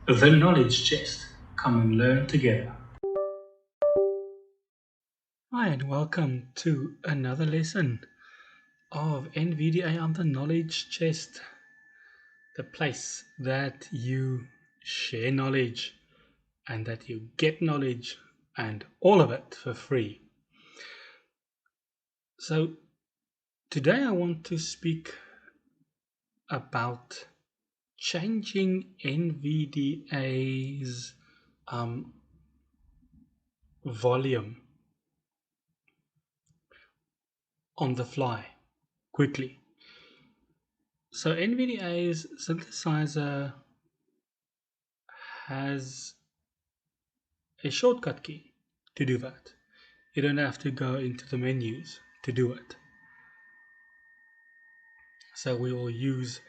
The Knowledge Chest. Come and learn together. Hi, and welcome to another lesson of Nvda on the Knowledge Chest, the place that you share knowledge and that you get knowledge and all of it for free. So today I want to speak about changing Nvda's volume on the fly quickly. So Nvda's synthesizer has a shortcut key to do that. You don't have to go into the menus to do it. So we will use,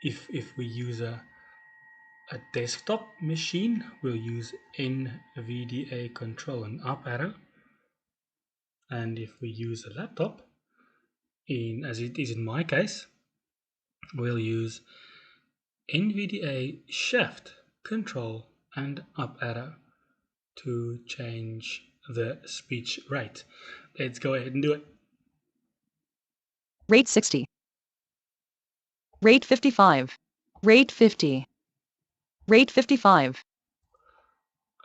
if we use a desktop machine, we'll use Nvda control and up arrow. And if we use a laptop, as it is in my case, we'll use Nvda shift control and up arrow to change the speech rate. Let's go ahead and do it. Rate 60. Rate 55. Rate 50. Rate 55.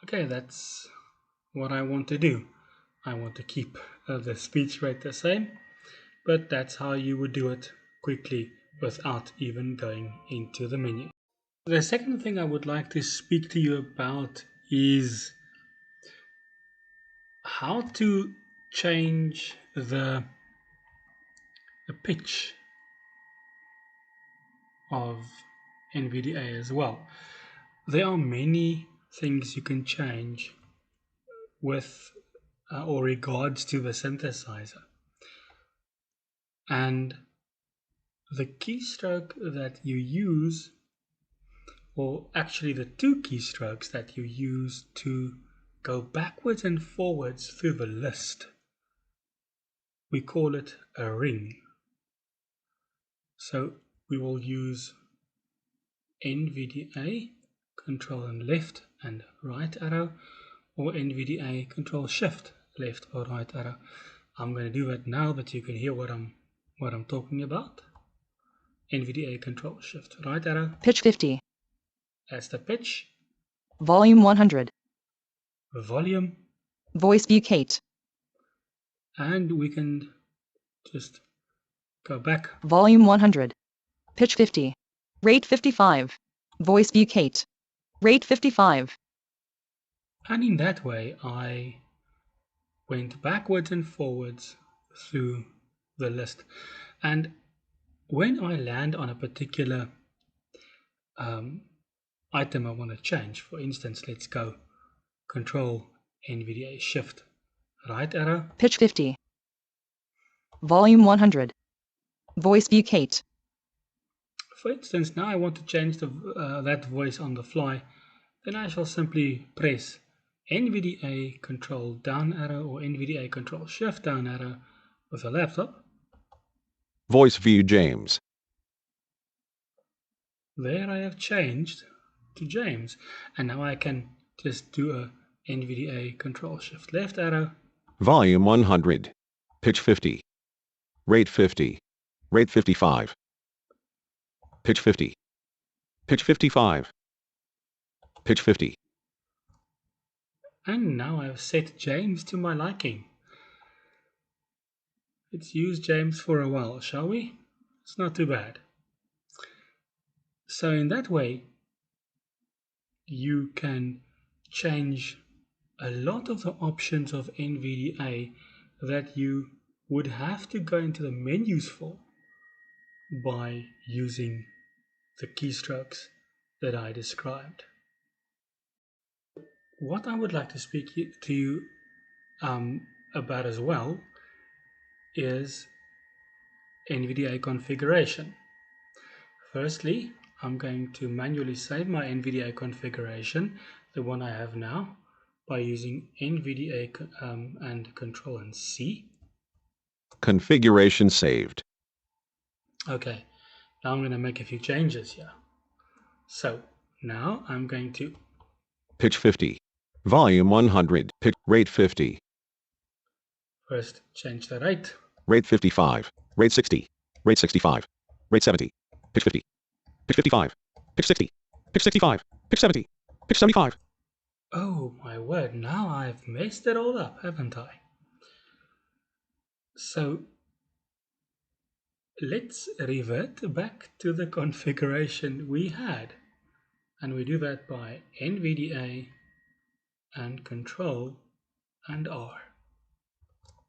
Okay, that's what I want to do. I want to keep the speech rate the same, but that's how you would do it quickly without even going into the menu. The second thing I would like to speak to you about is how to change the pitch of Nvda as well. There are many things you can change with or regards to the synthesizer, and the keystroke that you use, or actually the two keystrokes that you use to go backwards and forwards through the list, we call it a ring. So we will use Nvda control and left and right arrow, or Nvda control shift left or right arrow. I'm going to do that now that you can hear what I'm talking about. Nvda control shift right arrow. Pitch 50. That's the pitch. Volume 100. Volume. Voice view Kate. And we can just go back. Volume 100. Pitch 50. Rate 55. Voice view Kate. Rate 55. And in that way, I went backwards and forwards through the list. And when I land on a particular item I want to change, for instance, let's go Control Nvda Shift right arrow. Pitch 50. Volume 100. Voice view Kate. For instance, now I want to change that voice on the fly. Then I shall simply press Nvda Control down arrow or Nvda Control Shift down arrow with a laptop. Voice view James. There I have changed to James, and now I can just do a Nvda Control Shift left arrow. Volume 100. Pitch 50. Rate 50. Rate 55. Pitch 50. Pitch 55. Pitch 50. And now I've set James to my liking. Let's use James for a while, shall we? It's not too bad. So in that way, you can change a lot of the options of Nvda that you would have to go into the menus for by using the keystrokes that I described. What I would like to speak to you about as well is Nvda configuration. Firstly, I'm going to manually save my Nvda configuration, the one I have now, by using Nvda and Control and C. Configuration saved. Okay, now I'm going to make a few changes here. So Now I'm going to Pitch 50. Volume 100. Pitch rate 50. first change the rate. Rate 55. Rate 60. Rate 65. Rate 70. Pitch 50. Pitch 55. Pitch 60. Pitch 65. Pitch 70. Pitch 75. Oh my word, now I've messed it all up, haven't I? So let's revert back to the configuration we had. And we do that by NVDA and Control and R.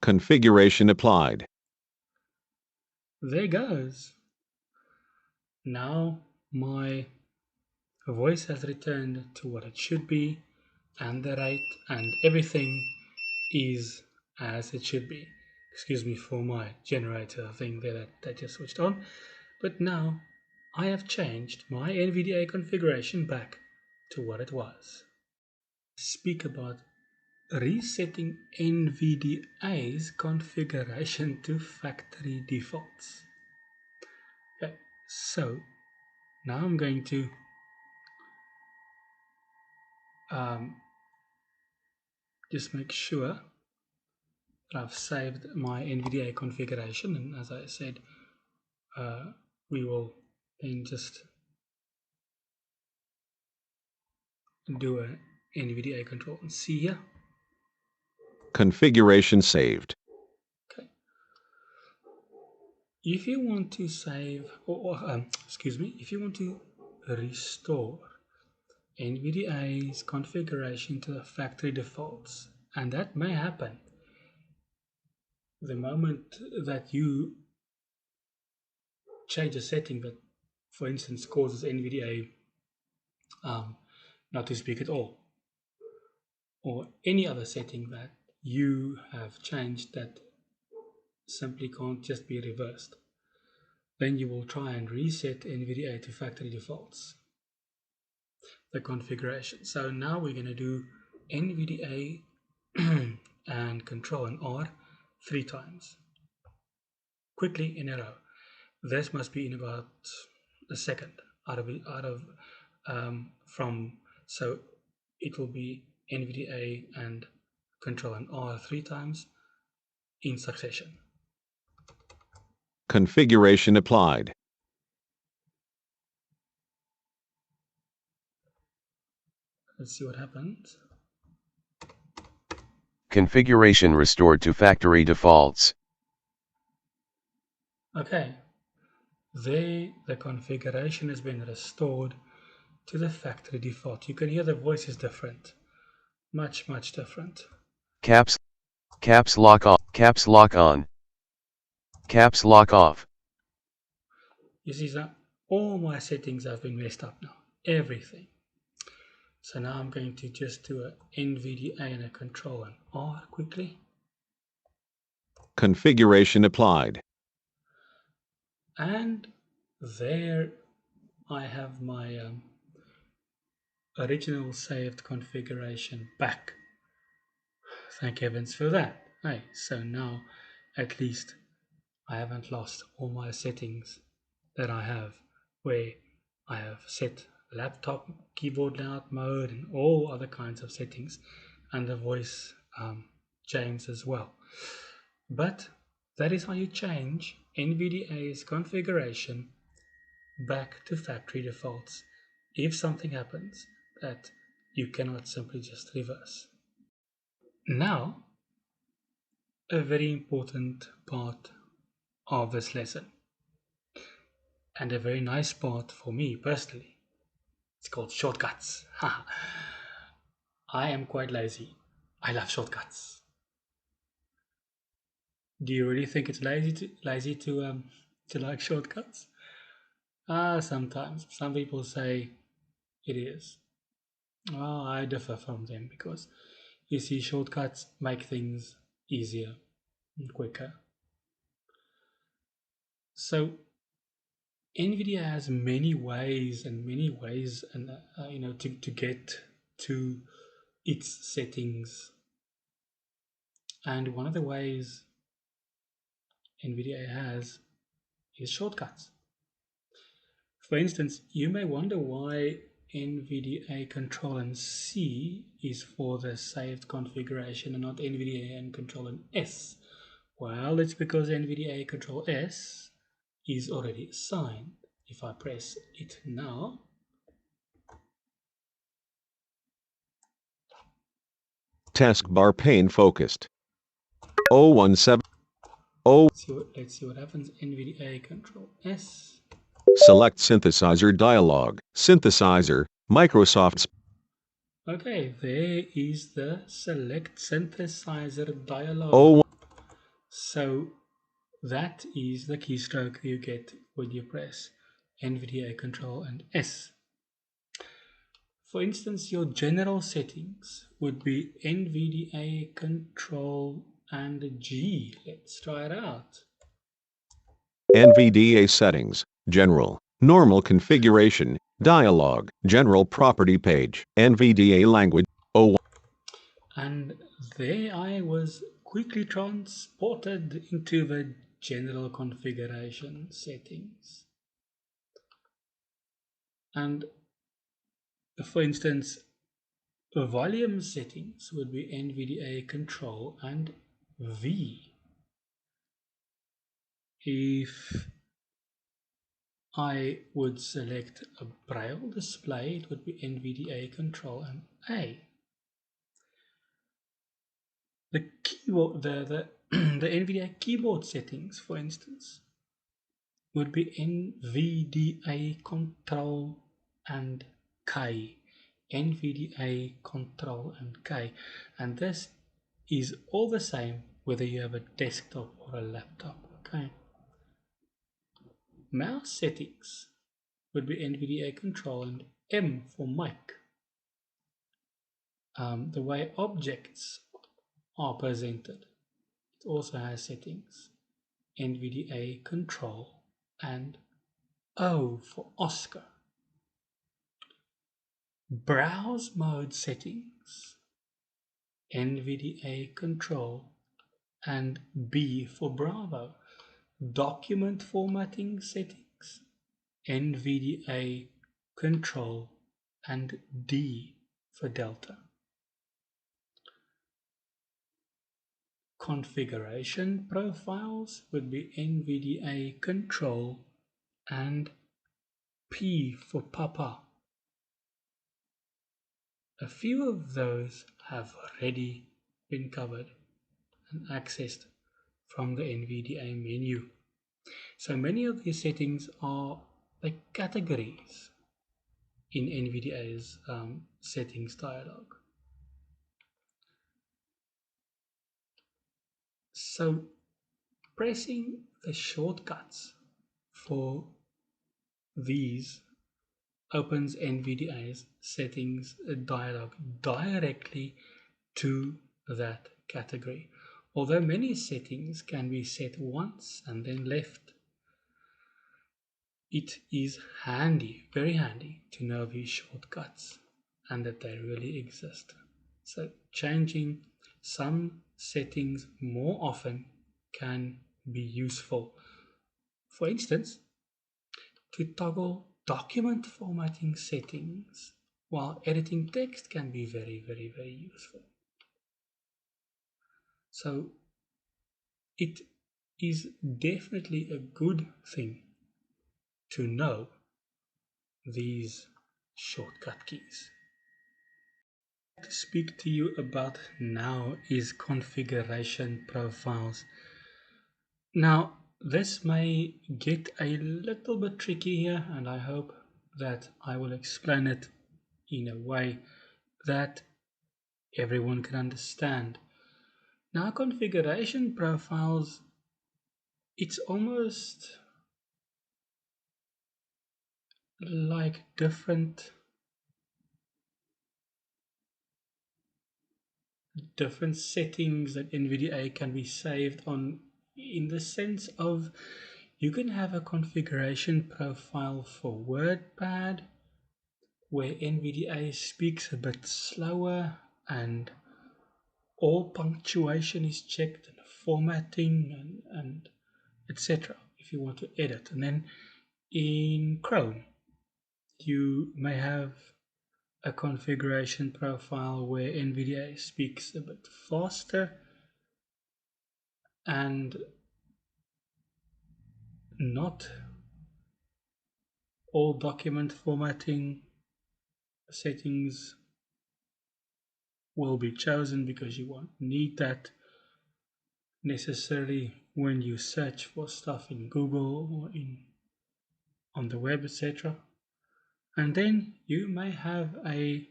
Configuration applied. There goes. Now my voice has returned to what it should be, and the rate and everything is as it should be. Excuse me for my generator thing there that just switched on. But now I have changed my NVDA configuration back to what it was. Speak about resetting NVDA's configuration to factory defaults. Okay, so now I'm going to just make sure that I've saved my NVDA configuration, and as I said, we will then just do a NVDA control and C here. Configuration saved. Okay. If you want to save, excuse me, if you want to restore NVDA's configuration to the factory defaults, and that may happen the moment that you change a setting that, for instance, causes NVDA not to speak at all, or any other setting that you have changed that simply can't just be reversed. Then you will try and reset NVDA to factory defaults, the configuration. So now we're going to do NVDA and Control and R 3 times, quickly in a row. This must be in about a second so it will be NVDA and Control and R 3 times in succession. Configuration applied. Let's see what happens. Configuration restored to factory defaults. Okay, there the configuration has been restored to the factory default. You can hear the voice is different, much different. Caps lock on, caps lock on, caps lock off. You see that all my settings have been messed up now, everything. So now I'm going to just do a NVDA and a Control and R quickly. Configuration applied. And there I have my original saved configuration back. Thank heavens for that. Hey, so now at least I haven't lost all my settings that I have, where I have set laptop keyboard layout mode and all other kinds of settings, and the voice changed as well. But that is how you change NVDA's configuration back to factory defaults if something happens that you cannot simply just reverse. Now, a very important part of this lesson, and a very nice part for me personally. It's called shortcuts. I am quite lazy. I love shortcuts. Do you really think it's lazy to like shortcuts? Sometimes. Some people say it is. Well, I differ from them because you see, shortcuts make things easier and quicker. So NVIDIA has many ways and to get to its settings. And one of the ways NVIDIA has is shortcuts. For instance, you may wonder why NVDA Control and C is for the saved configuration and not NVDA and Control and S? Well, it's because NVDA Control S is already assigned. If I press it now, Taskbar pane focused. 017. let's see what happens. NVDA Control S. Select synthesizer dialog. Synthesizer. Microsoft's. Okay, there is the select synthesizer dialog. Oh, So that is the keystroke you get when you press NVDA Control and S. For instance, your general settings would be NVDA Control and G. Let's try it out. NVDA settings. General. Normal configuration. Dialog. General property page. NVDA language. Oh, And there I was quickly transported into the general configuration settings. And for instance, volume settings would be NVDA Control and V. If I would select a braille display, it would be NVDA Control and A. The keyboard, the NVDA keyboard settings, for instance, would be NVDA Control and K. NVDA Control and K. And this is all the same whether you have a desktop or a laptop. Okay. Mouse settings would be NVDA Control and M for mic. The way objects are presented, it also has settings. NVDA Control and O for Oscar. Browse mode settings, NVDA Control and B for Bravo. Document formatting settings, NVDA Control and D for Delta. Configuration profiles would be NVDA Control and P for Papa. A few of those have already been covered and accessed from the NVDA menu. So many of these settings are like categories in NVDA's settings dialog. So pressing the shortcuts for these opens NVDA's settings dialog directly to that category. Although many settings can be set once and then left, it is handy, very handy, to know these shortcuts and that they really exist. So changing some settings more often can be useful. For instance, to toggle document formatting settings while editing text can be very, very, very useful. So it is definitely a good thing to know these shortcut keys. To speak to you about now is configuration profiles. Now, this may get a little bit tricky here, and I hope that I will explain it in a way that everyone can understand. Now, configuration profiles, it's almost like different settings that NVDA can be saved on, in the sense of you can have a configuration profile for WordPad where NVDA speaks a bit slower and all punctuation is checked and formatting and etc. if you want to edit. And then in Chrome you may have a configuration profile where NVDA speaks a bit faster and not all document formatting settings will be chosen, because you won't need that necessarily when you search for stuff in Google or on the web, etc. And then you may have a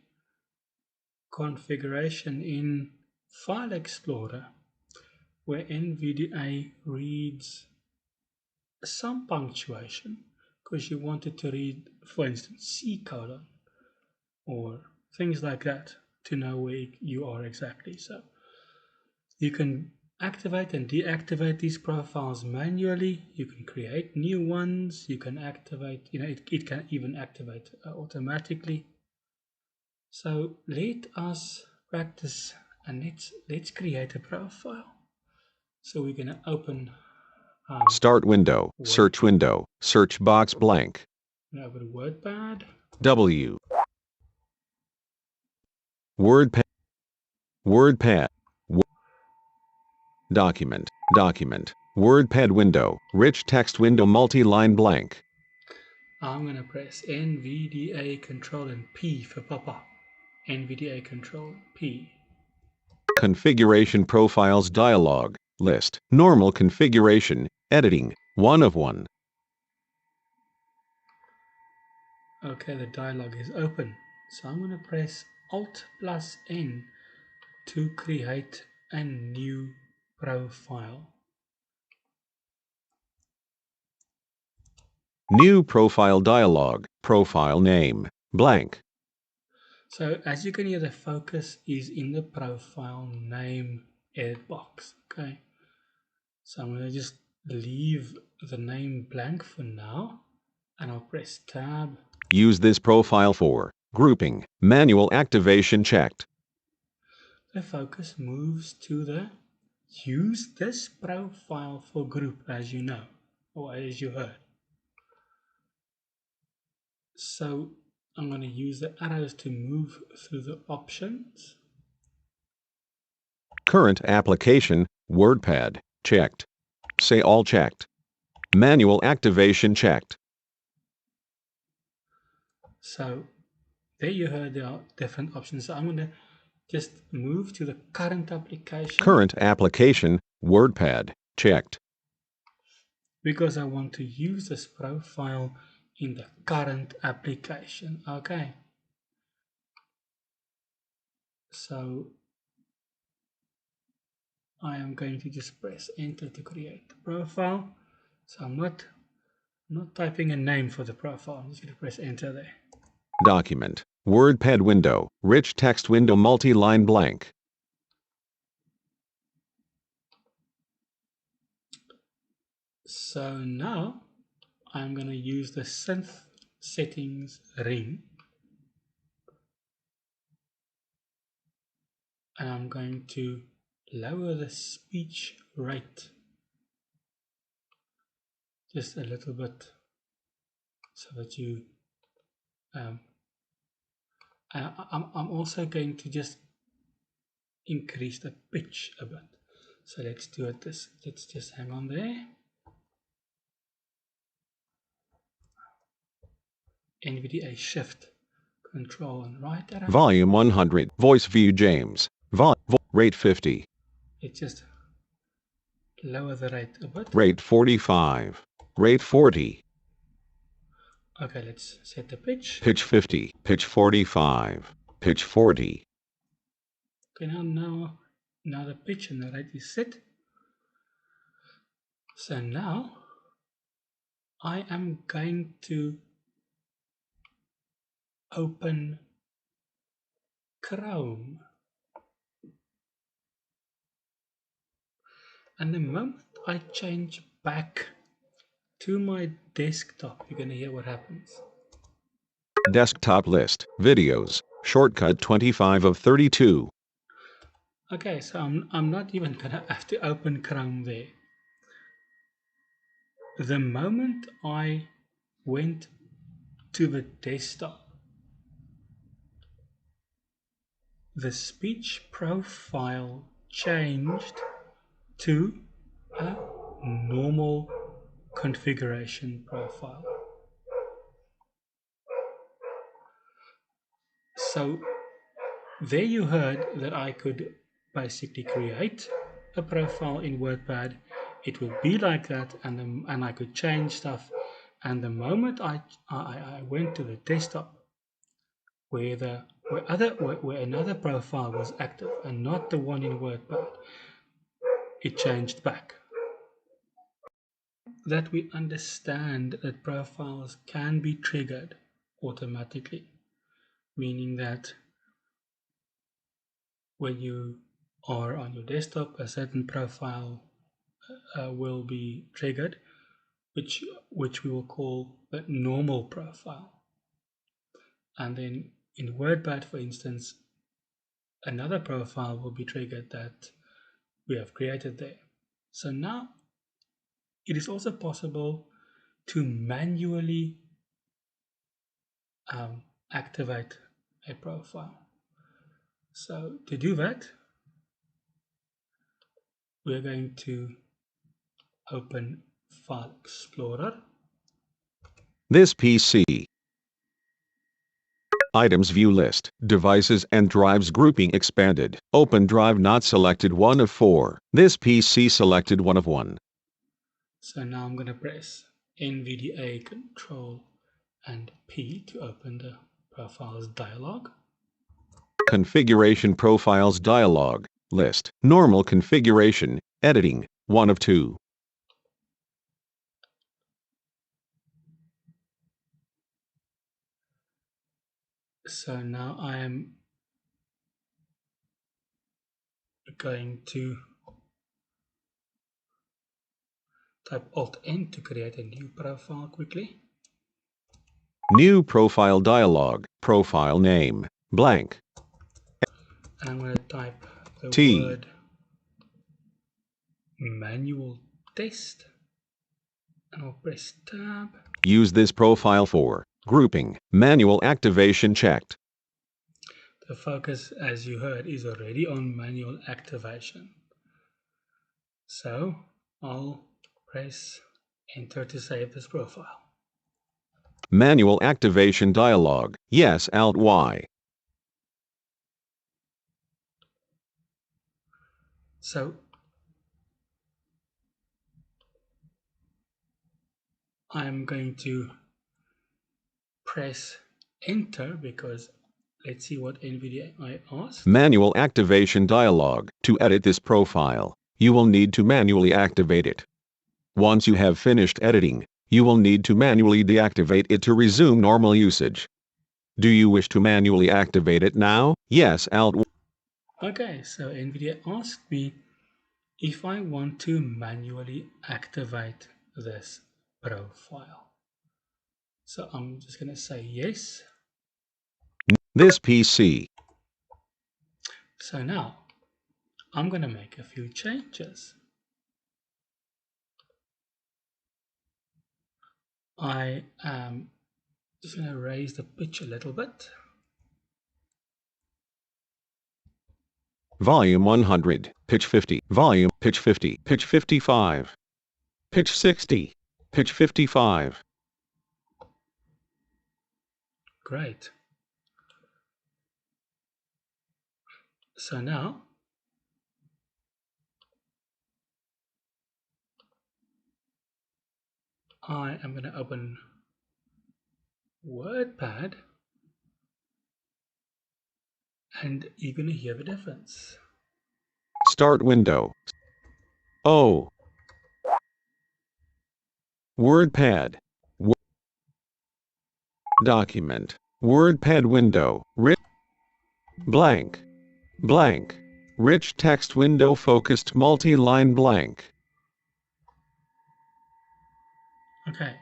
configuration in File Explorer where NVDA reads some punctuation because you wanted to read, for instance, C colon or things like that to know where you are exactly. So you can activate and deactivate these profiles manually. You can create new ones. You can activate, it can even activate automatically. So let us practice and let's create a profile. So we're going to open Start window, Word. search window, search box blank. Over WordPad. W. WordPad. WordPad. Document. Document. WordPad window. Rich text window multi-line blank. I'm going to press NVDA Control and P for Papa. NVDA Control P. Configuration profiles dialog. List. Normal configuration. Editing. 1 of 1. Okay, the dialog is open. So I'm going to press Alt plus N to create a new profile. New profile dialog. Profile name. Blank. So as you can hear, the focus is in the profile name edit box. Okay. So I'm going to just leave the name blank for now, and I'll press Tab. Use this profile for grouping. Manual activation checked. The focus moves to the use this profile for group, as you know, or as you heard. So I'm going to use the arrows to move through the options. Current application. WordPad. Checked. Say all checked. Manual activation checked. So there you heard there are different options. So I'm going to just move to the current application. Current application. WordPad. Checked. Because I want to use this profile in the current application. Okay. So I am going to just press enter to create the profile. So I'm not typing a name for the profile. I'm just going to press enter there. Document. WordPad window. Rich text window multi-line blank. So now I'm going to use the synth settings ring. And I'm going to lower the speech rate just a little bit so that you I'm also going to just increase the pitch a bit. So let's do it this. Let's just hang on there. NVDA shift control and right arrow. Volume 100. Voice view James. Rate 50. Let's just lower the rate a bit. Rate 45. Rate 40. Okay, let's set the pitch. Pitch 50. Pitch 45. Pitch 40. Okay, now the pitch and the rate is set. So now I am going to open Chrome. And the moment I change back to my desktop, you're going to hear what happens. Desktop list. Videos. Shortcut 25 of 32. Okay, so I'm not even going to have to open Chrome there. The moment I went to the desktop, the speech profile changed to a normal configuration profile. So there you heard that I could basically create a profile in WordPad. It would be like that, and I could change stuff. And the moment I went to the desktop, where another profile was active and not the one in WordPad, it changed back. That we understand that profiles can be triggered automatically, meaning that when you are on your desktop, a certain profile will be triggered, which we will call the normal profile. And then in WordPad, for instance, another profile will be triggered that we have created there. So now it is also possible to manually activate a profile. So to do that, we're going to open File Explorer. This PC. Items view list. Devices and drives grouping expanded. Open drive not selected 1 of 4. This PC selected 1 of 1. So now I'm going to press Nvda Control and P to open the profiles dialog. Configuration profiles dialog. List. Normal configuration. Editing. 1 of 2. So now I am going to type Alt-N to create a new profile quickly. New profile dialog. Profile name. Blank. And I'm going to type the T. word manual test. And I'll press Tab. Use this profile for grouping. Manual activation checked. The focus, as you heard, is already on manual activation. So I'll press Enter to save this profile. Manual activation dialog. Yes, Alt Y. So I'm going to press Enter because let's see what Nvda asked. Manual activation dialog. To edit this profile, you will need to manually activate it. Once you have finished editing, you will need to manually deactivate it to resume normal usage. Do you wish to manually activate it now? Yes, Alt Y. Okay, so Nvda asked me if I want to manually activate this profile. So I'm just going to say yes. This PC. So now I'm going to make a few changes. I am just going to raise the pitch a little bit. Volume 100, pitch 50, volume, pitch 50, pitch 55, pitch 60, pitch 55. Great. So now I am going to open WordPad and you're going to hear the difference. Start window. Oh. WordPad. Document. WordPad window. Blank. Blank. Rich text window focused multi-line blank. Okay.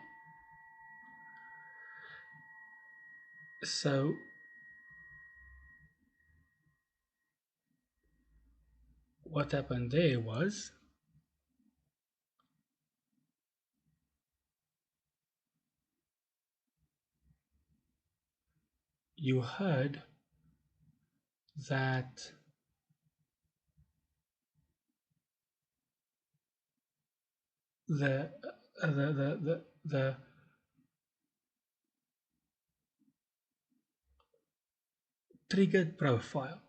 So what happened there was you heard that the the triggered profile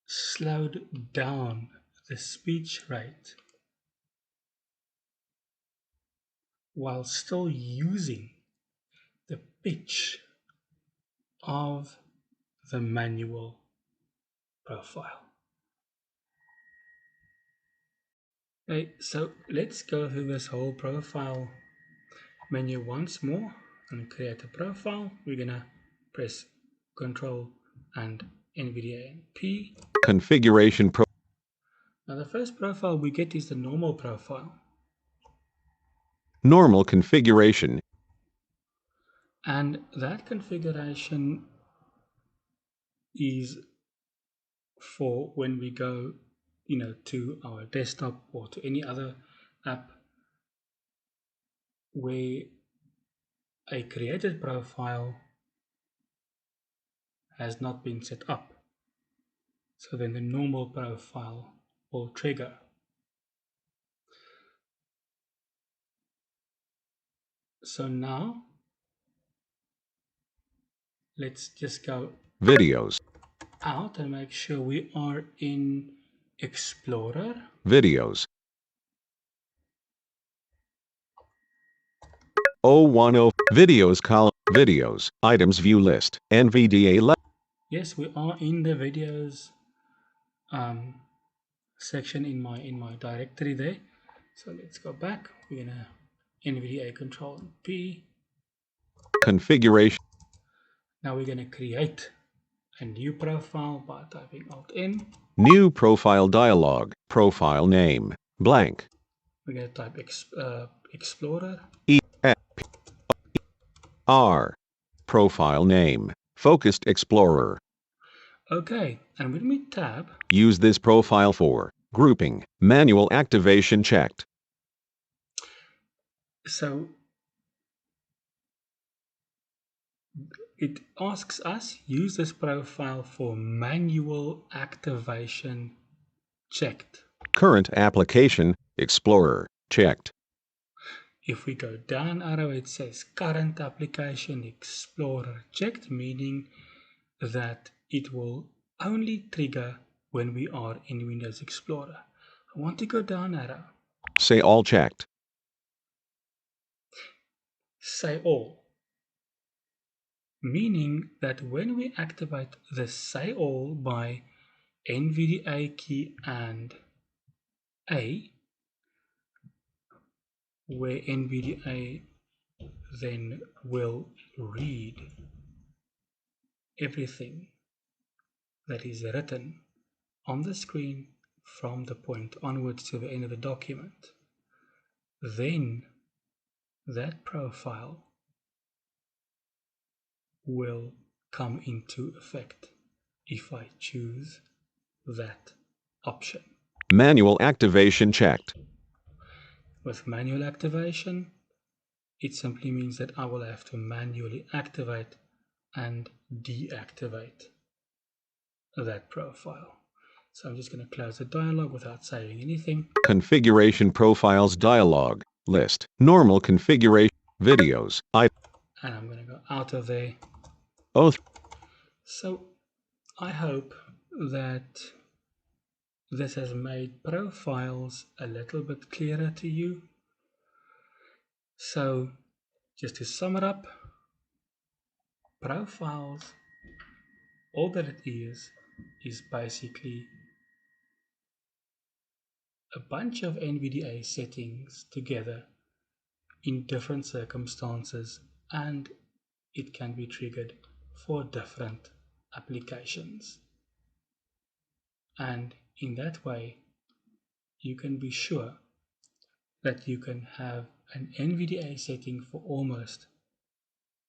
slowed down the speech rate while still using the pitch of the manual profile. Okay, so let's go through this whole profile menu once more and create a profile. We're gonna press Control and Nvda and P. Configuration Pro. Now the first profile we get is the normal profile, Normal configuration. and that configuration is for when we go, to our desktop or to any other app where a created profile has not been set up. So then the normal profile will trigger. So now let's just go Videos. out and make sure we are in Explorer. Videos. 010. Videos column. Videos. Items view list. Nvda. Yes, we are in the videos section in my directory there. So let's go back. We're gonna Nvda Control P. Configuration. Now we're gonna create a new profile by typing Alt N. New profile dialog. Profile name. Blank. We're gonna type Explorer. R. Profile name. Focused Explorer. Okay, and when we tab, Use this profile for grouping. Manual activation checked. so it asks us use this profile for manual activation checked. Current application. Explorer. Checked. If we go down arrow, it says current application Explorer checked, meaning that it will only trigger when we are in Windows Explorer. I want to go down arrow, Say all checked. say all, meaning that when we activate the say all by NVDA key and A, where NVDA then will read everything that is written on the screen from the point onwards to the end of the document, then that profile will come into effect if I choose that option. Manual activation checked. With manual activation, it simply means that I will have to manually activate and deactivate that profile. So I'm just going to close the dialog without saying anything. Configuration profiles dialog. List. Normal configuration. Videos. And I'm going to go out of there. Oh. So I hope that this has made profiles a little bit clearer to you. So just to sum it up, profiles, all that it is basically a bunch of NVDA settings together in different circumstances, and it can be triggered for different applications. And in that way, you can be sure that you can have an NVDA setting for almost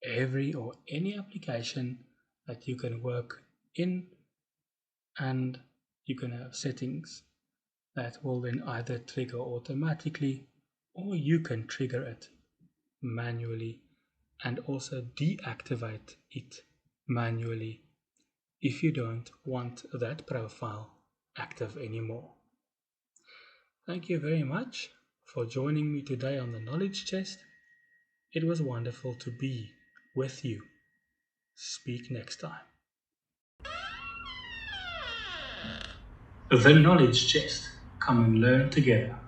every or any application that you can work in, and you can have settings that will then either trigger automatically or you can trigger it manually and also deactivate it manually if you don't want that profile active anymore. Thank you very much for joining me today on the Knowledge Chest. It was wonderful to be with you. Speak next time. The Knowledge Chest. Come and learn together.